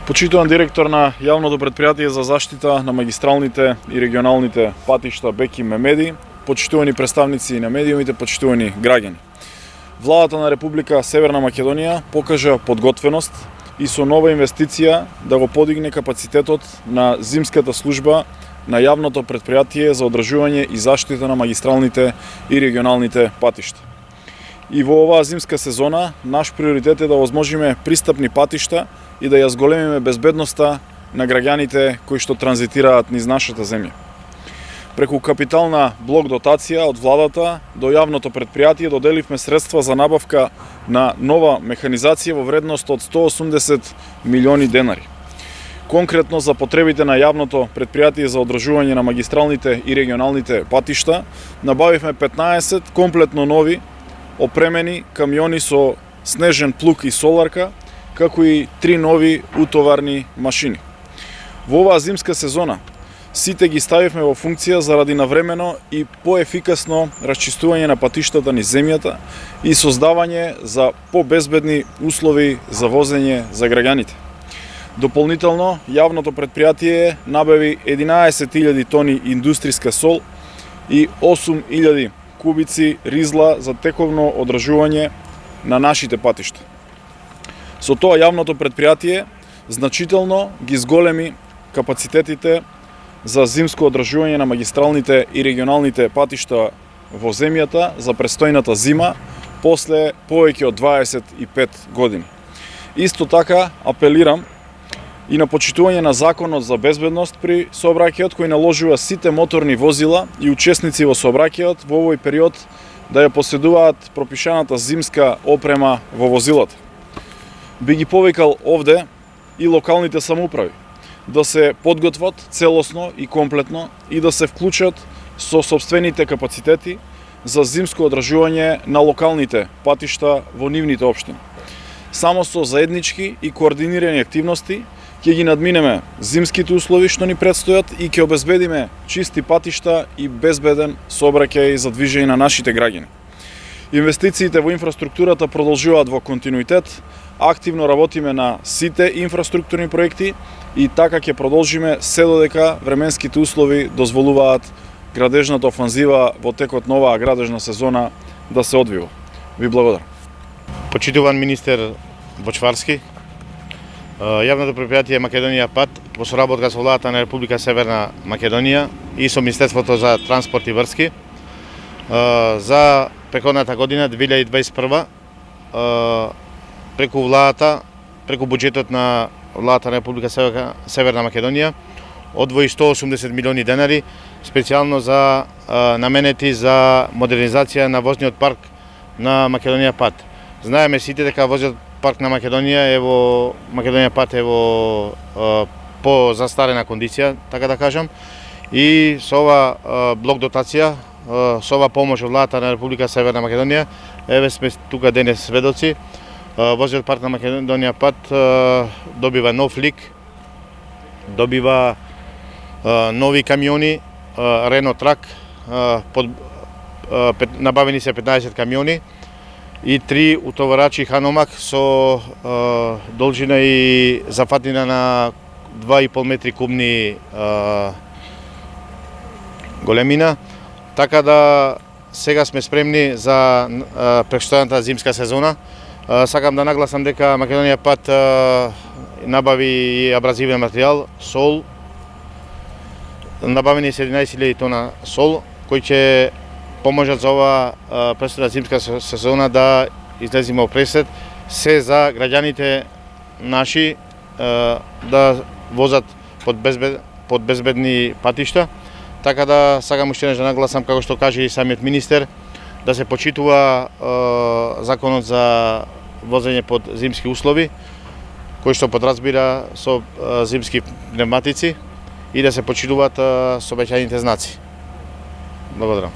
Почитуван директор на јавното предпријатие за заштита на магистралните и регионалните патишта БЕК и Мемеди, почитувани представници на медиумите, почитувани граѓани. Владата на Република Северна Македонија покажа подготвеност и со нова инвестиција да го подигне капацитетот на зимската служба на јавното предпријатие за одржување и заштита на магистралните и регионалните патишта. И во оваа зимска сезона наш приоритет е да возможиме пристапни патишта и да ја зголемиме безбедноста на граѓаните кои што транзитираат низ нашата земја. Преку капитална блок дотација од владата до јавното предпријатие доделивме средства за набавка на нова механизација во вредност од 180 милиони денари. Конкретно за потребите на јавното предпријатие за одржување на магистралните и регионалните патишта набавивме 15 комплетно нови опремени камиони со снежен плуг и соларка, како и 3 нови утоварни машини. Во оваа зимска сезона сите ги ставивме во функција заради навремено и поефикасно расчистување на патиштата низ земјата и создавање за побезбедни услови за возење за граѓаните. Дополнително, јавното предпријатие набави 11.000 тони индустријска сол и 8.000 кубици ризла за тековно одржување на нашите патишта. Со тоа јавното предпријатие значително ги зголеми капацитетите за зимско одржување на магистралните и регионалните патишта во земјата за престојната зима после повеќе од 25 години. Исто така апелирам и на почитување на Законот за безбедност при сообраќајот кој наложува сите моторни возила и учесници во сообраќајот во овој период да ја поседуваат пропишаната зимска опрема во возилата. Би ги повикал овде и локалните самоуправи да се подготват целосно и комплетно и да се вклучат со сопствените капацитети за зимско одржување на локалните патишта во нивните општини. Само со заеднички и координирани активности ќе ги надминеме зимските услови што ни предстојат и ќе обезбедиме чисти патишта и безбеден сообраќај за движење на нашите граѓани. Инвестициите во инфраструктурата продолжуваат во континуитет, активно работиме на сите инфраструктурни проекти и така ќе продолжиме се додека временските услови дозволуваат градежната офанзива во текот на оваа градежна сезона да се одвива. Ви благодарам. Почитуван министер Бочварски, јавното предпријатие Македонија Пат во соработка со владата на Република Северна Македонија и со Министерството за транспорт и врски за претходната година 2021 преку владата, преку буџетот на владата на Република Северна Македонија одвои 180 милиони денари специјално за наменети за модернизација на возниот парк на Македонија Пат. Знаеме сите дека возниот парк на Македонија е во Македонија Пат е во по застарена кондиција, така да кажам, и со ова блок дотација, со ова помош од владата на Република Северна Македонија, еве сме тука денес сведоци. Возниот парк на Македонија Пат добива нов лик, добива нови камиони, Рено Трак, набавени се 15 камиони и 3 утоварачи Ханомак со должина и зафатнина на 2,5 метри кубни големина, така да сега сме спремни за престојната зимска сезона. Сакам да нагласам дека Македонија Пат набави и абразивен материјал, сол, набавени 17.000 тона сол, кои ќе поможат за оваа престојна зимска сезона да излеземе во пресет, се за граѓаните наши да возат под безбедни патишта. Така да сакам уште да нагласам, како што каже и самиот министер, да се почитува законот за возење под зимски услови, кој што подразбира со зимски пневматици и да се почитуваат сообраќајните знаци. Благодарам.